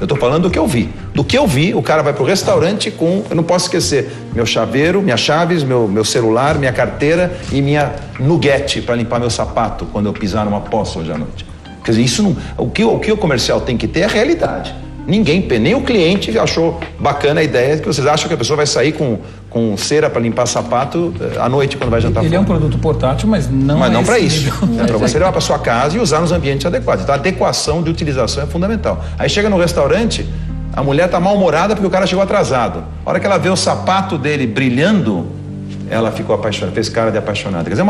Eu tô falando do que eu vi. Do que eu vi, o cara vai pro restaurante com... Eu não posso esquecer meu chaveiro, minhas chaves, meu celular, minha carteira e minha nuguete para limpar meu sapato quando eu pisar numa poça hoje à noite. Quer dizer, isso não... O que o comercial tem que ter é a realidade. Ninguém, nem o cliente achou bacana a ideia que vocês acham que a pessoa vai sair com cera para limpar sapato à noite quando vai jantar fora. Ele é um produto portátil, mas não para isso. É para você levar para sua casa e usar nos ambientes adequados. Então a adequação de utilização é fundamental. Aí chega no restaurante, a mulher tá mal-humorada porque o cara chegou atrasado. A hora que ela vê o sapato dele brilhando, ela ficou apaixonada, fez cara de apaixonada. Quer dizer,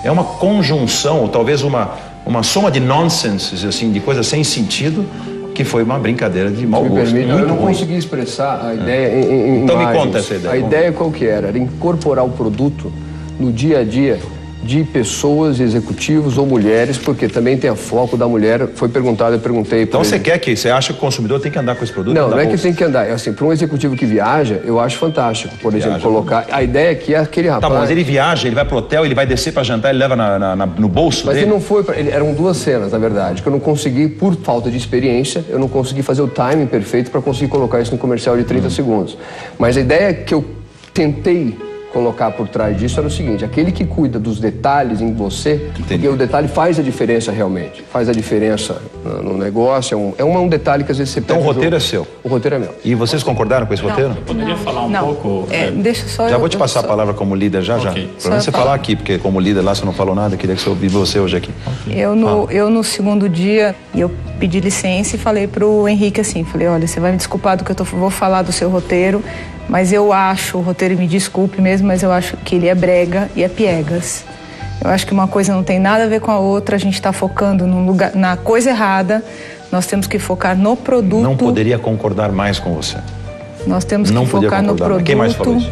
é uma conjunção, ou talvez uma soma de nonsense, assim, de coisas sem sentido, que foi uma brincadeira de mau gosto. Eu não consegui expressar a ideia em Então imagens. me conta essa ideia. A ideia qual que era? Era incorporar o produto no dia a dia de pessoas, executivos ou mulheres, porque também tem a foco da mulher. Foi perguntado, eu perguntei... Então você acha que o consumidor tem que andar com esse produto? Não é que tem que andar. É assim, para um executivo que viaja, eu acho fantástico. Por exemplo, colocar... A ideia aqui é aquele rapaz... Tá bom, mas ele viaja, ele vai pro hotel, ele vai descer para jantar, ele leva no bolso dele? Mas ele não foi... Eram duas cenas, na verdade, que eu não consegui, por falta de experiência, eu não consegui fazer o timing perfeito para conseguir colocar isso no comercial de 30 segundos. Mas a ideia que eu tentei colocar por trás disso era o seguinte: aquele que cuida dos detalhes em você, porque o detalhe faz a diferença realmente, faz a diferença no negócio, é um detalhe que às vezes você pega. Então o roteiro é seu? O roteiro é meu. E vocês concordaram com esse roteiro? Eu poderia falar um pouco? Deixa só Já vou te passar a palavra como líder já. Pra você falar aqui, porque como líder lá você não falou nada, queria que eu ouvisse você hoje aqui. Eu no segundo dia, eu pedi licença e falei pro Henrique assim, falei, olha, você vai me desculpar do que eu vou falar do seu roteiro, mas eu acho, o roteiro, me desculpe mesmo, mas eu acho que ele é brega e é piegas. Eu acho que uma coisa não tem nada a ver com a outra, a gente está focando na coisa errada, nós temos que focar no produto. Não poderia concordar mais com você. Nós temos que focar no produto. Quem mais falou isso?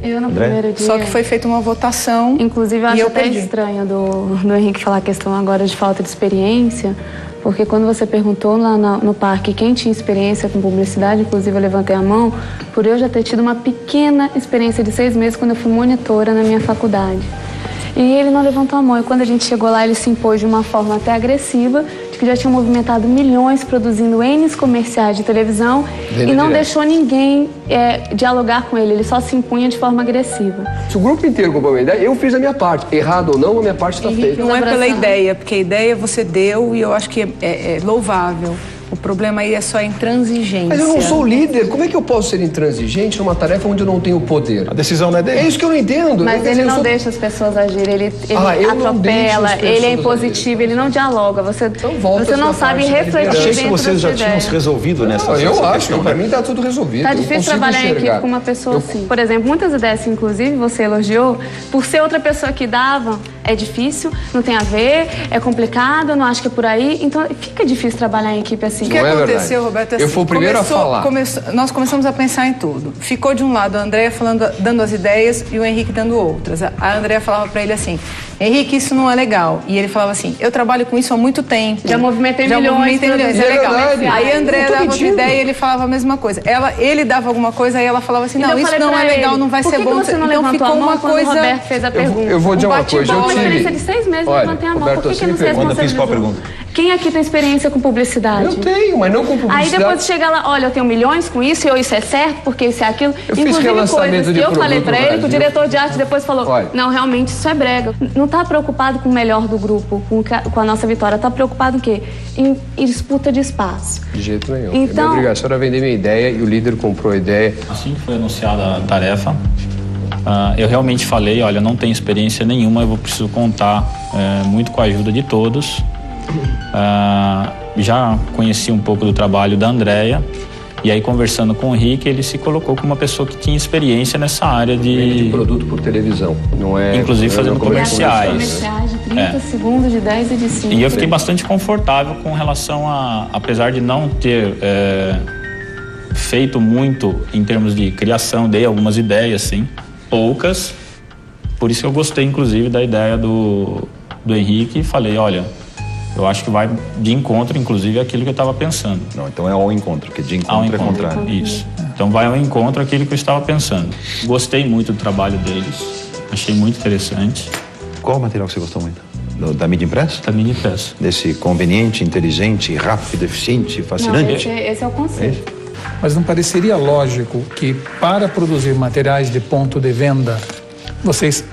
Eu no primeiro dia. Só que foi feita uma votação. Inclusive, eu acho até estranho do Henrique falar a questão agora de falta de experiência, porque quando você perguntou lá no parque quem tinha experiência com publicidade, inclusive eu levantei a mão, por eu já ter tido uma pequena experiência de 6 meses quando eu fui monitora na minha faculdade. E ele não levantou a mão, e quando a gente chegou lá, ele se impôs de uma forma até agressiva, de que já tinha movimentado milhões produzindo N comerciais de televisão e não deixou ninguém dialogar com ele, ele só se impunha de forma agressiva. Se o grupo inteiro comprou uma ideia, eu fiz a minha parte. Errado ou não, a minha parte está feita. Não é pela ideia, porque a ideia você deu e eu acho que é louvável. O problema aí é só a intransigência. Mas eu não sou líder. Como é que eu posso ser intransigente numa tarefa onde eu não tenho poder? A decisão não é dele. É isso que eu não entendo. Mas ele não deixa as pessoas agirem, ele atropela, ele é impositivo, ele não dialoga. Você não sabe refletir. Achei que vocês já tinham se resolvido nessa Eu acho, para mim está tudo resolvido. Tá difícil trabalhar em equipe com uma pessoa assim. Por exemplo, muitas ideias, inclusive, você elogiou, por ser outra pessoa que dava, é difícil, não tem a ver, é complicado, não acho que é por aí. Então fica difícil trabalhar em equipe assim. O que aconteceu, Roberto? Eu fui o primeiro a falar. Nós começamos a pensar em tudo. Ficou de um lado a Andréia dando as ideias e o Henrique dando outras. A Andréia falava para ele assim, Henrique, isso não é legal. E ele falava assim, eu trabalho com isso há muito tempo. Já movimentei milhões, é legal. Aí a Andréia dava outra ideia e ele falava a mesma coisa. Ele dava alguma coisa, aí ela falava assim, não, isso não é legal, não vai ser bom. Por que você não levantou a mão quando o Roberto fez a pergunta? Eu vou dizer uma coisa, uma experiência de 6 meses, levantei a mão. Por que não se responsabilizou? Quem aqui tem experiência com publicidade? Eu tenho, mas não com publicidade. Aí depois chega lá, olha, eu tenho milhões com isso, e isso é certo, porque isso é aquilo. Inclusive coisas que eu falei pra ele, que o diretor de arte depois falou, não, realmente isso é brega. Não tá preocupado com o melhor do grupo, com a nossa vitória. Tá preocupado em quê? Em disputa de espaço. De jeito nenhum. Então, minha obrigação era vender minha ideia e o líder comprou a ideia. Assim que foi anunciada a tarefa, eu realmente falei, olha, não tenho experiência nenhuma, eu preciso contar muito com a ajuda de todos. Já conheci um pouco do trabalho da Andréia, e aí conversando com o Henrique, ele se colocou como uma pessoa que tinha experiência nessa área de produto por televisão, não é? Inclusive fazendo comerciais. Comerciais de 30 segundos, de 10 e de 5. E eu fiquei bastante confortável com relação apesar de não ter feito muito em termos de criação, dei algumas ideias, sim, poucas. Por isso que eu gostei, inclusive, da ideia do Henrique e falei, olha, eu acho que vai de encontro, inclusive, aquilo que eu estava pensando. Não, então é ao encontro, que de encontro é contrário. Isso. Então vai ao encontro aquilo que eu estava pensando. Gostei muito do trabalho deles, achei muito interessante. Qual o material que você gostou muito? Da mídia impressa? Da mídia impressa. Desse conveniente, inteligente, rápido, eficiente, fascinante? Não, esse é o conceito. Mas não pareceria lógico que para produzir materiais de ponto de venda, vocês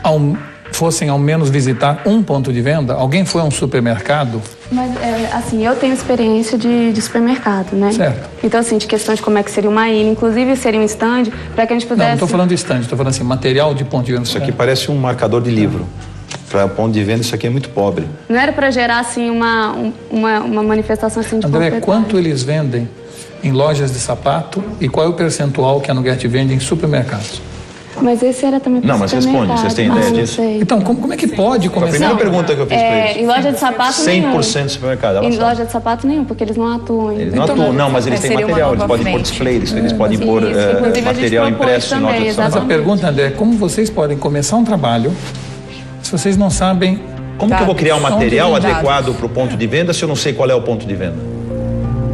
fossem ao menos visitar um ponto de venda? Alguém foi a um supermercado? Mas, assim, eu tenho experiência de supermercado, né? Certo. Então, assim, de questão de como é que seria uma ilha, inclusive seria um stand, para que a gente pudesse... Não estou falando de stand, estou falando assim, material de ponto de venda. Isso aqui parece um marcador de livro. Para ponto de venda, isso aqui é muito pobre. Não era para gerar, assim, uma manifestação assim de André, propriedade. quanto eles vendem em lojas de sapato e qual é o percentual que a Nugget vende em supermercados? Mas esse era também para Não, mas responde, vocês têm ideia disso? Sei. Então, como é que pode A começar? primeira pergunta que eu fiz para eles. Em loja de sapato 100% do supermercado. Em loja de sapato nenhum, porque eles não atuam. Eles não atuam, não, mas eles têm seria uma material, eles nova podem pôr frente. display, eles podem pôr Isso, inclusive a gente material propôs impresso em também, loja de Mas a sapato. pergunta, André, é como vocês podem começar um trabalho se vocês não sabem... Como que eu vou criar um Dados, material são dados. adequado para o ponto de venda se eu não sei qual é o ponto de venda?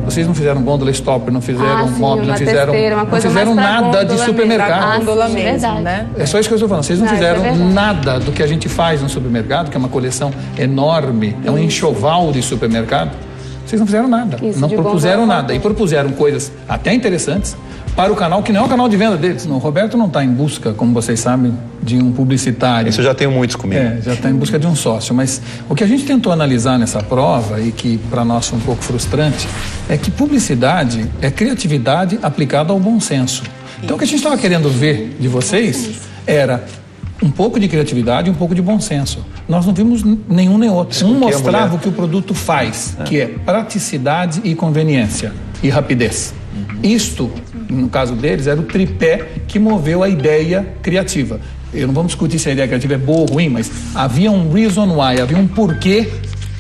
Vocês não fizeram gôndola stop, não fizeram sim, móvel, não uma fizeram, testeira, uma não coisa fizeram mais pra nada de gôndola supermercado. mesmo. Gôndola sim, mesmo, verdade. né? É só isso que eu estou falando. Vocês não Não, isso é fizeram verdade. nada do que a gente faz no supermercado, que é uma coleção enorme, é um enxoval de supermercado. Vocês não fizeram nada. Isso, Não de propuseram gôndola nada. E propuseram coisas até interessantes para o canal, que não é o canal de venda deles. O Roberto não está em busca, como vocês sabem, de um publicitário. Isso eu já tenho muitos comigo. Já está em busca de um sócio. Mas o que a gente tentou analisar nessa prova, e que para nós foi um pouco frustrante, é que publicidade é criatividade aplicada ao bom senso. Então o que a gente estava querendo ver de vocês era um pouco de criatividade e um pouco de bom senso. Nós não vimos nenhum nem outro. Um mostrava o que o produto faz, que é praticidade e conveniência e rapidez. Isto, no caso deles, era o tripé que moveu a ideia criativa. Eu não vamos discutir se a ideia criativa é boa ou ruim, mas havia um reason why, havia um porquê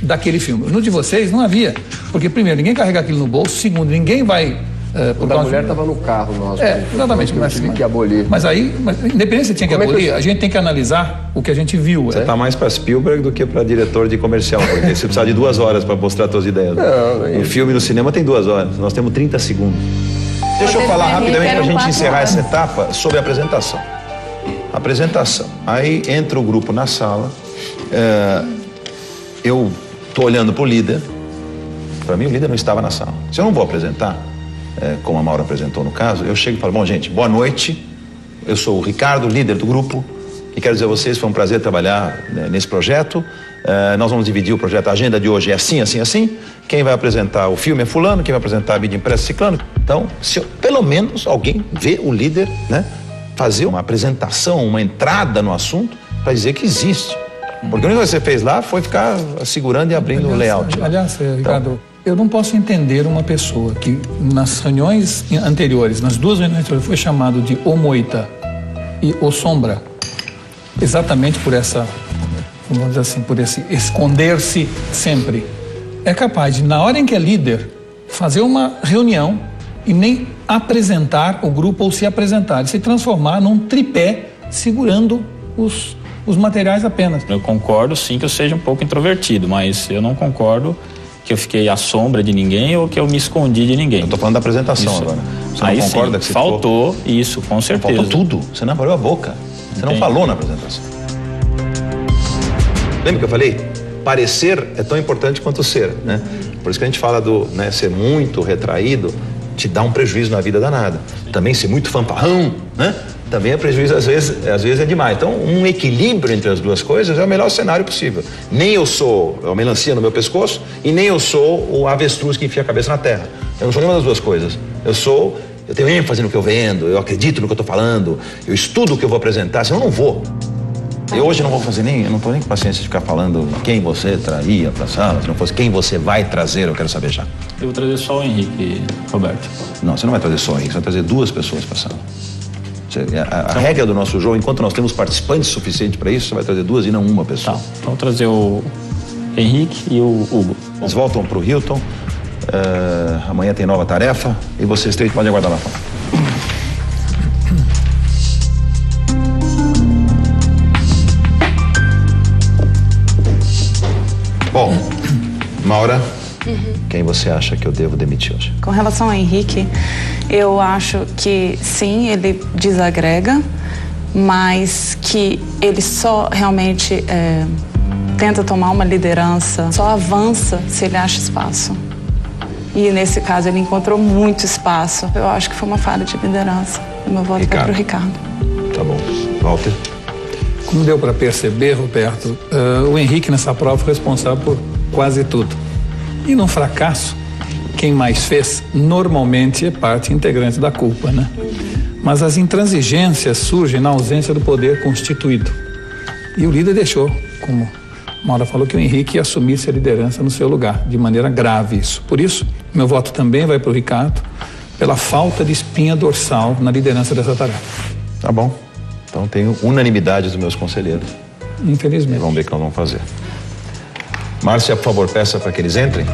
daquele filme. No de vocês não havia, porque primeiro, ninguém carrega aquilo no bolso, segundo, ninguém vai... O da mulher estava no carro nosso. Exatamente. Eu tive que abolir. Mas independente se tinha que Como é que abolir, eu- a gente tem que analisar o que a gente viu. Você está mais para Spielberg do que para diretor de comercial, porque você precisa de 2 horas para mostrar suas ideias. No filme, no cinema, tem 2 horas. Nós temos 30 segundos. Deixa eu falar rapidamente para a gente encerrar essa etapa sobre a apresentação. Apresentação. Aí entra o grupo na sala. Eu estou olhando para o líder. Para mim, o líder não estava na sala. Se eu não vou apresentar, como a Maura apresentou no caso, eu chego e falo: bom, gente, boa noite. Eu sou o Ricardo, líder do grupo, e quero dizer a vocês, foi um prazer trabalhar nesse projeto. Nós vamos dividir o projeto. A agenda de hoje é assim, assim, assim. Quem vai apresentar o filme é fulano, quem vai apresentar a mídia impressa é ciclano. Então, se pelo menos alguém vê o líder, né, fazer uma apresentação, uma entrada no assunto, para dizer que existe. Porque o único que você fez lá foi ficar segurando e abrindo o layout. Aliás, Ricardo, eu não posso entender uma pessoa que nas reuniões anteriores, nas 2 reuniões anteriores, foi chamado de O Moita e O Sombra, exatamente por essa, vamos dizer assim, por esse esconder-se sempre. É capaz de, na hora em que é líder, fazer uma reunião e nem apresentar o grupo ou se apresentar, e se transformar num tripé segurando os materiais apenas. Eu concordo, sim, que eu seja um pouco introvertido, mas eu não concordo que eu fiquei à sombra de ninguém ou que eu me escondi de ninguém. Eu tô falando da apresentação Isso. agora. Você Aí não concorda sim, que você faltou isso, com certeza. Faltou tudo. Você não abriu a boca. Você não Entendi. falou na apresentação. Lembra que eu falei? Parecer é tão importante quanto ser, né? Por isso que a gente fala do, né, ser muito retraído te dá um prejuízo na vida danada. Também ser muito fanfarrão, né? Também é prejuízo, às vezes é demais. Então, um equilíbrio entre as duas coisas é o melhor cenário possível. Nem eu sou a melancia no meu pescoço e nem eu sou o avestruz que enfia a cabeça na terra. Eu não sou nenhuma das duas coisas. Eu tenho ênfase no que eu vendo, eu acredito no que eu estou falando, eu estudo o que eu vou apresentar, senão eu não vou. Eu hoje não vou fazer eu não estou nem com paciência de ficar falando quem você traria para a sala, se não fosse quem você vai trazer, eu quero saber já. Eu vou trazer só o Henrique, Roberto. Não, você não vai trazer só o Henrique, você vai trazer 2 pessoas para a sala. A regra do nosso jogo, enquanto nós temos participantes suficientes para isso, você vai trazer 2 e não uma pessoa. Tá, então vou trazer o Henrique e o Hugo. Eles voltam para o Hilton, amanhã tem nova tarefa e vocês 3 podem aguardar lá fora. Bom, Maura, quem você acha que eu devo demitir hoje? Com relação ao Henrique, eu acho que sim, ele desagrega, mas que ele só realmente tenta tomar uma liderança só avança se ele acha espaço. E nesse caso ele encontrou muito espaço. Eu acho que foi uma falha de liderança. O meu voto vai para o Ricardo. Tá bom. Walter? Como deu para perceber, Roberto, o Henrique nessa prova foi responsável por quase tudo. E num fracasso, quem mais fez normalmente é parte integrante da culpa, né? Mas as intransigências surgem na ausência do poder constituído. E o líder deixou, como Maura falou, que o Henrique assumisse a liderança no seu lugar, de maneira grave isso. Por isso, meu voto também vai para o Ricardo, pela falta de espinha dorsal na liderança dessa tarefa. Tá bom. Então tenho unanimidade dos meus conselheiros. Infelizmente. Vamos ver o que nós vamos fazer. Márcia, por favor, peça para que eles entrem.